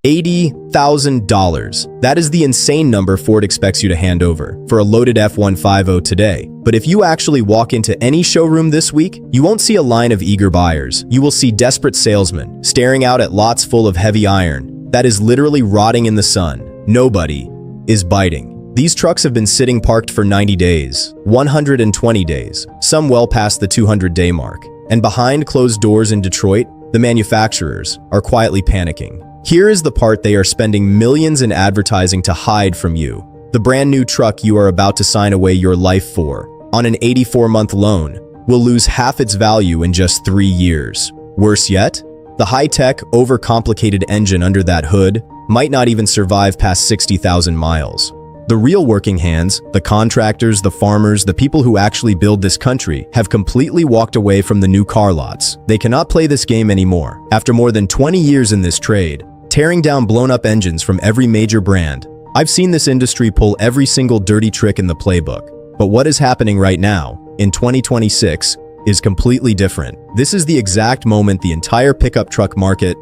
$80,000. That is the insane number Ford expects you to hand over for a loaded F-150 today. But if you actually walk into any showroom this week, you won't see a line of eager buyers. You will see desperate salesmen staring out at lots full of heavy iron that is literally rotting in the sun. Nobody is biting. These trucks have been sitting parked for 90 days, 120 days, some well past the 200-day mark. And behind closed doors in Detroit, the manufacturers are quietly panicking. Here is the part they are spending millions in advertising to hide from you. The brand new truck you are about to sign away your life for, on an 84-month loan, will lose half its value in just 3 years. Worse yet, the high-tech, overcomplicated engine under that hood might not even survive past 60,000 miles. The real working hands, the contractors, the farmers, the people who actually build this country, have completely walked away from the new car lots. They cannot play this game anymore. After more than 20 years in this trade, tearing down blown-up engines from every major brand, I've seen this industry pull every single dirty trick in the playbook. But what is happening right now, in 2026, is completely different. This is the exact moment the entire pickup truck market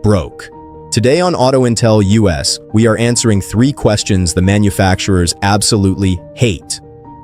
broke. Today on AutoIntel US, we are answering 3 questions the manufacturers absolutely hate.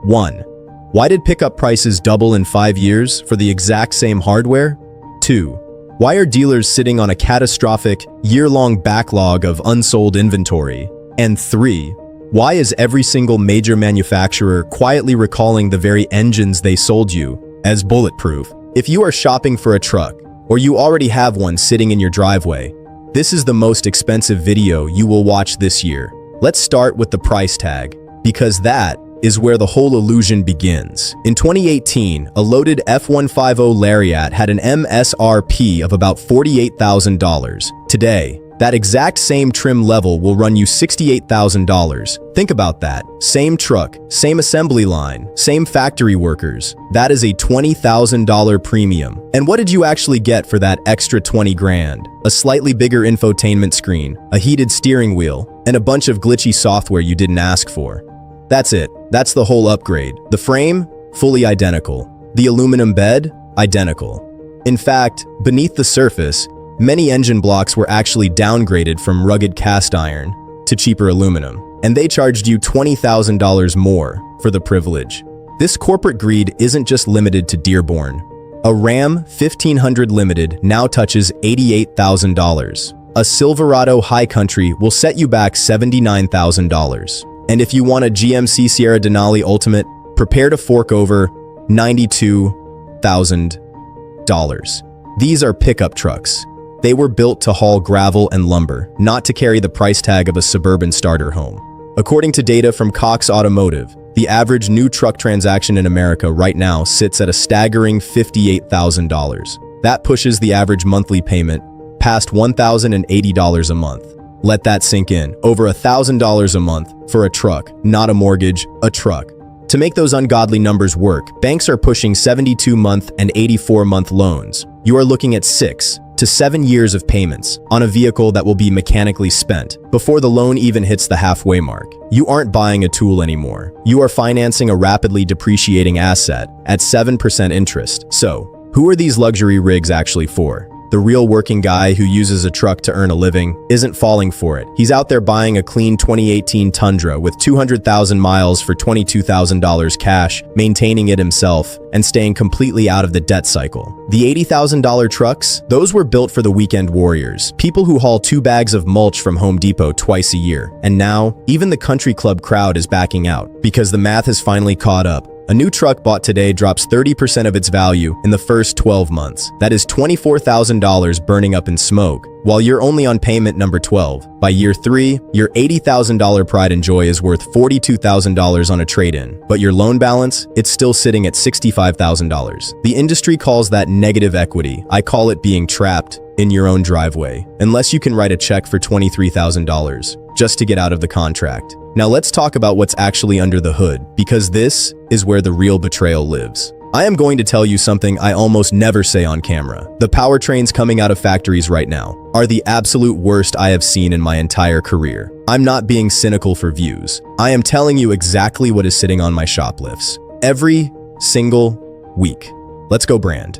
1. Why did pickup prices double in 5 years for the exact same hardware? 2. Why are dealers sitting on a catastrophic, year-long backlog of unsold inventory? And 3. Why is every single major manufacturer quietly recalling the very engines they sold you as bulletproof? If you are shopping for a truck, or you already have one sitting in your driveway, this is the most expensive video you will watch this year. Let's start with the price tag, because that is where the whole illusion begins. In 2018, a loaded F-150 Lariat had an MSRP of about $48,000. Today, that exact same trim level will run you $68,000. Think about that. Same truck, same assembly line, same factory workers. That is a $20,000 premium. And what did you actually get for that extra 20 grand? A slightly bigger infotainment screen, a heated steering wheel, and a bunch of glitchy software you didn't ask for. That's it. That's the whole upgrade. The frame, fully identical. The aluminum bed, identical. In fact, beneath the surface, many engine blocks were actually downgraded from rugged cast iron to cheaper aluminum, and they charged you $20,000 more for the privilege. This corporate greed isn't just limited to Dearborn. A Ram 1500 Limited now touches $88,000. A Silverado High Country will set you back $79,000. And if you want a GMC Sierra Denali Ultimate, prepare to fork over $92,000. These are pickup trucks. They were built to haul gravel and lumber, not to carry the price tag of a suburban starter home. According to data from Cox Automotive, the average new truck transaction in America right now sits at a staggering $58,000. That pushes the average monthly payment past $1,080 a month. Let that sink in. Over $1,000 a month for a truck, not a mortgage, a truck. To make those ungodly numbers work, banks are pushing 72-month and 84-month loans. You are looking at 6 to 7 years of payments on a vehicle that will be mechanically spent before the loan even hits the halfway mark. You aren't buying a tool anymore. You are financing a rapidly depreciating asset at 7% interest. So, who are these luxury rigs actually for? The real working guy who uses a truck to earn a living isn't falling for it. He's out there buying a clean 2018 Tundra with 200,000 miles for $22,000 cash, maintaining it himself, and staying completely out of the debt cycle. The $80,000 trucks, those were built for the weekend warriors, people who haul 2 bags of mulch from Home Depot twice a year. And now, even the country club crowd is backing out, because the math has finally caught up. A new truck bought today drops 30% of its value in the first 12 months. That is $24,000 burning up in smoke, while you're only on payment number 12. By year 3, your $80,000 pride and joy is worth $42,000 on a trade-in, but your loan balance, it's still sitting at $65,000. The industry calls that negative equity. I call it being trapped in your own driveway, unless you can write a check for $23,000 just to get out of the contract. Now let's talk about what's actually under the hood, because this is where the real betrayal lives. I am going to tell you something I almost never say on camera. The powertrains coming out of factories right now are the absolute worst I have seen in my entire career. I'm not being cynical for views. I am telling you exactly what is sitting on my shop lifts every single week. Let's go brand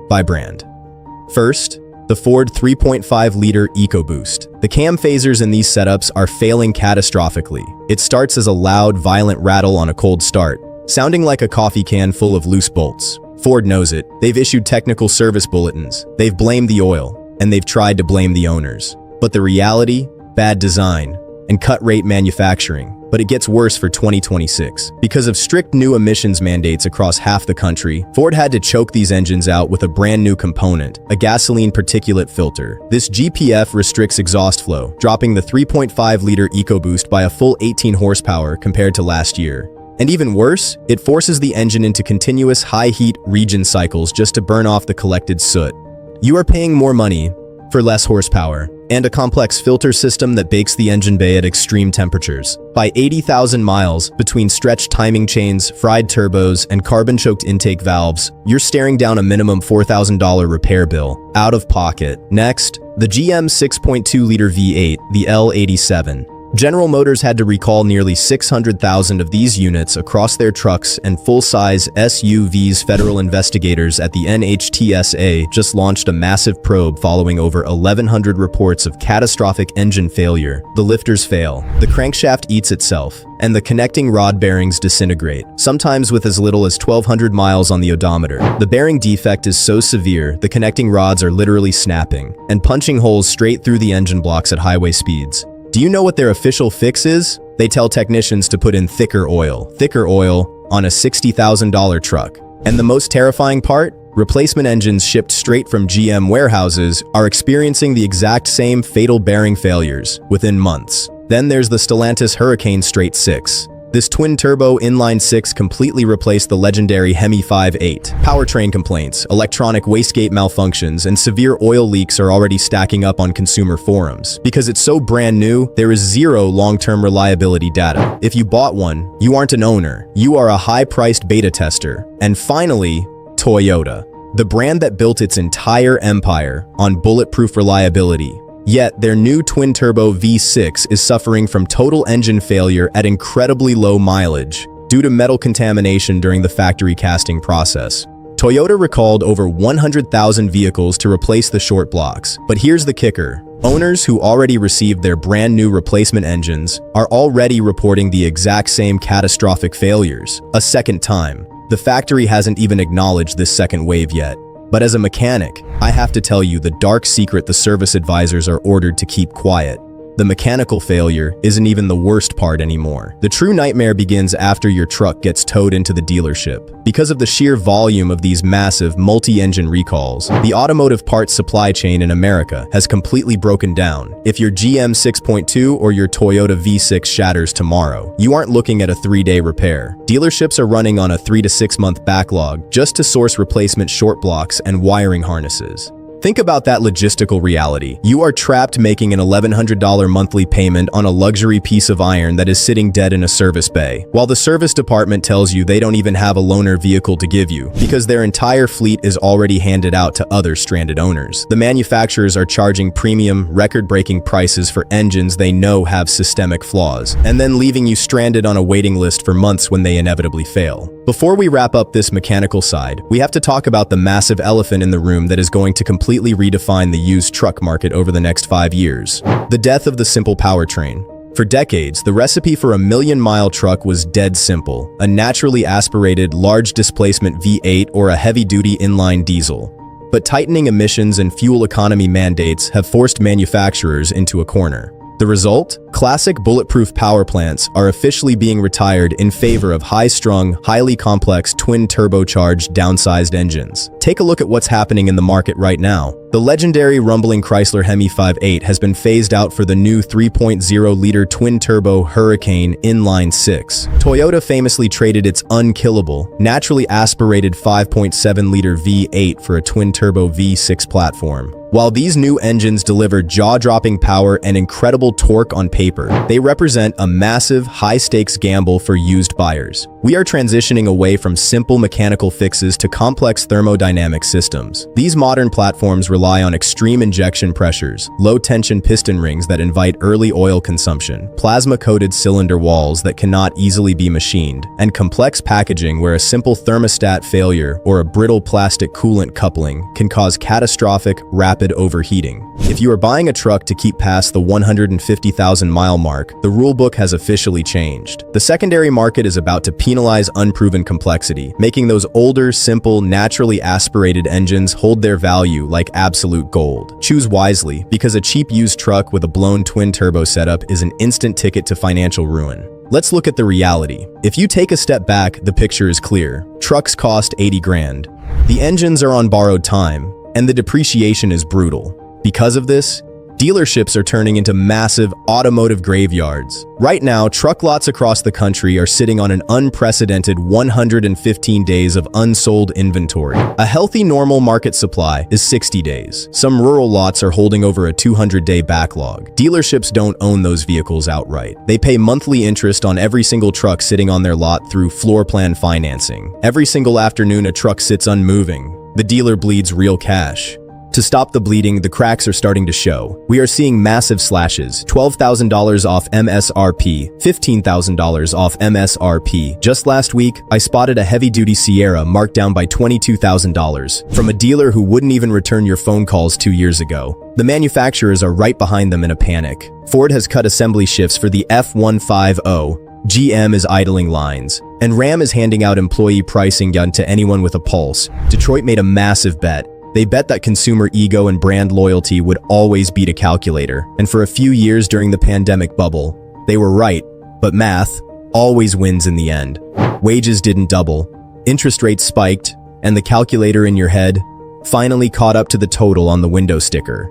by brand. First, the Ford 3.5-liter EcoBoost. The cam phasers in these setups are failing catastrophically. It starts as a loud, violent rattle on a cold start, sounding like a coffee can full of loose bolts. Ford knows it. They've issued technical service bulletins. They've blamed the oil, and they've tried to blame the owners. But the reality? Bad design and cut-rate manufacturing. But it gets worse for 2026. Because of strict new emissions mandates across half the country, Ford had to choke these engines out with a brand new component, a gasoline particulate filter. This GPF restricts exhaust flow, dropping the 3.5-liter EcoBoost by a full 18 horsepower compared to last year. And even worse, it forces the engine into continuous high-heat regen cycles just to burn off the collected soot. You are paying more money for less horsepower and a complex filter system that bakes the engine bay at extreme temperatures. By 80,000 miles, between stretched timing chains, fried turbos, and carbon-choked intake valves, you're staring down a minimum $4,000 repair bill, out of pocket. Next, the GM 6.2-liter V8, the L87. General Motors had to recall nearly 600,000 of these units across their trucks and full-size SUVs. Federal investigators at the NHTSA just launched a massive probe following over 1,100 reports of catastrophic engine failure. The lifters fail, the crankshaft eats itself, and the connecting rod bearings disintegrate, sometimes with as little as 1,200 miles on the odometer. The bearing defect is so severe, the connecting rods are literally snapping and punching holes straight through the engine blocks at highway speeds. Do you know what their official fix is? They tell technicians to put in thicker oil on a $60,000 truck. And the most terrifying part? Replacement engines shipped straight from GM warehouses are experiencing the exact same fatal bearing failures within months. Then there's the Stellantis Hurricane Straight 6. This twin-turbo inline-six completely replaced the legendary Hemi 5.8. Powertrain complaints, electronic wastegate malfunctions, and severe oil leaks are already stacking up on consumer forums. Because it's so brand new, there is zero long-term reliability data. If you bought one, you aren't an owner. You are a high-priced beta tester. And finally, Toyota, the brand that built its entire empire on bulletproof reliability. Yet, their new twin-turbo V6 is suffering from total engine failure at incredibly low mileage due to metal contamination during the factory casting process. Toyota recalled over 100,000 vehicles to replace the short blocks. But here's the kicker. Owners who already received their brand new replacement engines are already reporting the exact same catastrophic failures, a second time. The factory hasn't even acknowledged this second wave yet. But as a mechanic, I have to tell you the dark secret the service advisors are ordered to keep quiet. The mechanical failure isn't even the worst part anymore. The true nightmare begins after your truck gets towed into the dealership. Because of the sheer volume of these massive multi-engine recalls, the automotive parts supply chain in America has completely broken down. If your GM 6.2 or your Toyota V6 shatters tomorrow, you aren't looking at a 3-day repair. Dealerships are running on a 3 to 6 month backlog just to source replacement short blocks and wiring harnesses. Think about that logistical reality. You are trapped making an $1,100 monthly payment on a luxury piece of iron that is sitting dead in a service bay, while the service department tells you they don't even have a loaner vehicle to give you because their entire fleet is already handed out to other stranded owners. The manufacturers are charging premium, record-breaking prices for engines they know have systemic flaws, and then leaving you stranded on a waiting list for months when they inevitably fail. Before we wrap up this mechanical side, we have to talk about the massive elephant in the room that is going to completely redefine the used truck market over the next 5 years. The death of the simple powertrain. For decades, the recipe for a million-mile truck was dead simple: a naturally aspirated, large displacement V8 or a heavy-duty inline diesel. But tightening emissions and fuel economy mandates have forced manufacturers into a corner. The result? Classic bulletproof power plants are officially being retired in favor of high-strung, highly complex, twin-turbocharged, downsized engines. Take a look at what's happening in the market right now. The legendary rumbling Chrysler Hemi 5.8 has been phased out for the new 3.0-liter twin-turbo Hurricane inline-six. Toyota famously traded its unkillable, naturally aspirated 5.7-liter V8 for a twin-turbo V6 platform. While these new engines deliver jaw-dropping power and incredible torque on paper, paper. They represent a massive, high-stakes gamble for used buyers. We are transitioning away from simple mechanical fixes to complex thermodynamic systems. These modern platforms rely on extreme injection pressures, low-tension piston rings that invite early oil consumption, plasma-coated cylinder walls that cannot easily be machined, and complex packaging where a simple thermostat failure or a brittle plastic coolant coupling can cause catastrophic, rapid overheating. If you are buying a truck to keep past the 150,000-mile mark, the rulebook has officially changed. The secondary market is about to penalize unproven complexity, making those older, simple, naturally aspirated engines hold their value like absolute gold. Choose wisely, because a cheap used truck with a blown twin-turbo setup is an instant ticket to financial ruin. Let's look at the reality. If you take a step back, the picture is clear. Trucks cost 80 grand. The engines are on borrowed time, and the depreciation is brutal. Because of this, dealerships are turning into massive automotive graveyards. Right now, truck lots across the country are sitting on an unprecedented 115 days of unsold inventory. A healthy normal market supply is 60 days. Some rural lots are holding over a 200-day backlog. Dealerships don't own those vehicles outright. They pay monthly interest on every single truck sitting on their lot through floor plan financing. Every single afternoon a truck sits unmoving. The dealer bleeds real cash. To stop the bleeding, the cracks are starting to show. We are seeing massive slashes, $12,000 off MSRP, $15,000 off MSRP. Just last week, I spotted a heavy-duty Sierra marked down by $22,000 from a dealer who wouldn't even return your phone calls 2 years ago. The manufacturers are right behind them in a panic. Ford has cut assembly shifts for the F-150. GM is idling lines, and Ram is handing out employee pricing to anyone with a pulse. Detroit made a massive bet. They bet that consumer ego and brand loyalty would always beat a calculator, and for a few years during the pandemic bubble, they were right, but math always wins in the end. Wages didn't double, interest rates spiked, and the calculator in your head finally caught up to the total on the window sticker.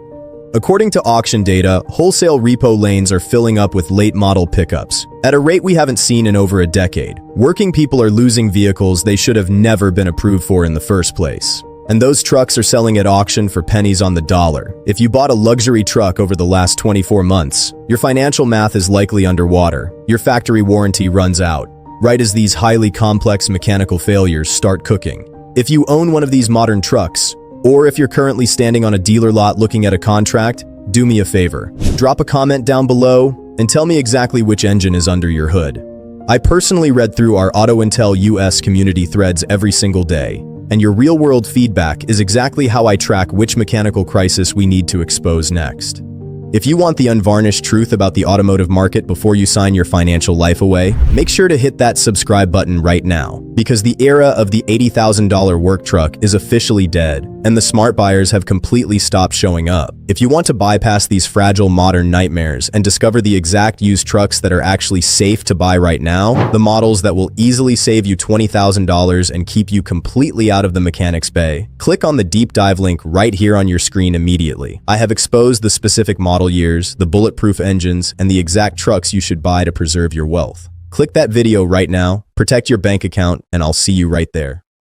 According to auction data, wholesale repo lanes are filling up with late-model pickups at a rate we haven't seen in over a decade. Working people are losing vehicles they should have never been approved for in the first place. And those trucks are selling at auction for pennies on the dollar. If you bought a luxury truck over the last 24 months, your financial math is likely underwater. Your factory warranty runs out, right as these highly complex mechanical failures start cooking. If you own one of these modern trucks, or if you're currently standing on a dealer lot looking at a contract, do me a favor. Drop a comment down below and tell me exactly which engine is under your hood. I personally read through our AutoIntel US community threads every single day, and your real-world feedback is exactly how I track which mechanical crisis we need to expose next. If you want the unvarnished truth about the automotive market before you sign your financial life away, make sure to hit that subscribe button right now, because the era of the $80,000 work truck is officially dead, and the smart buyers have completely stopped showing up. If you want to bypass these fragile modern nightmares and discover the exact used trucks that are actually safe to buy right now, the models that will easily save you $20,000 and keep you completely out of the mechanic's bay, click on the deep dive link right here on your screen immediately. I have exposed the specific model years, the bulletproof engines, and the exact trucks you should buy to preserve your wealth. Click that video right now, protect your bank account, and I'll see you right there.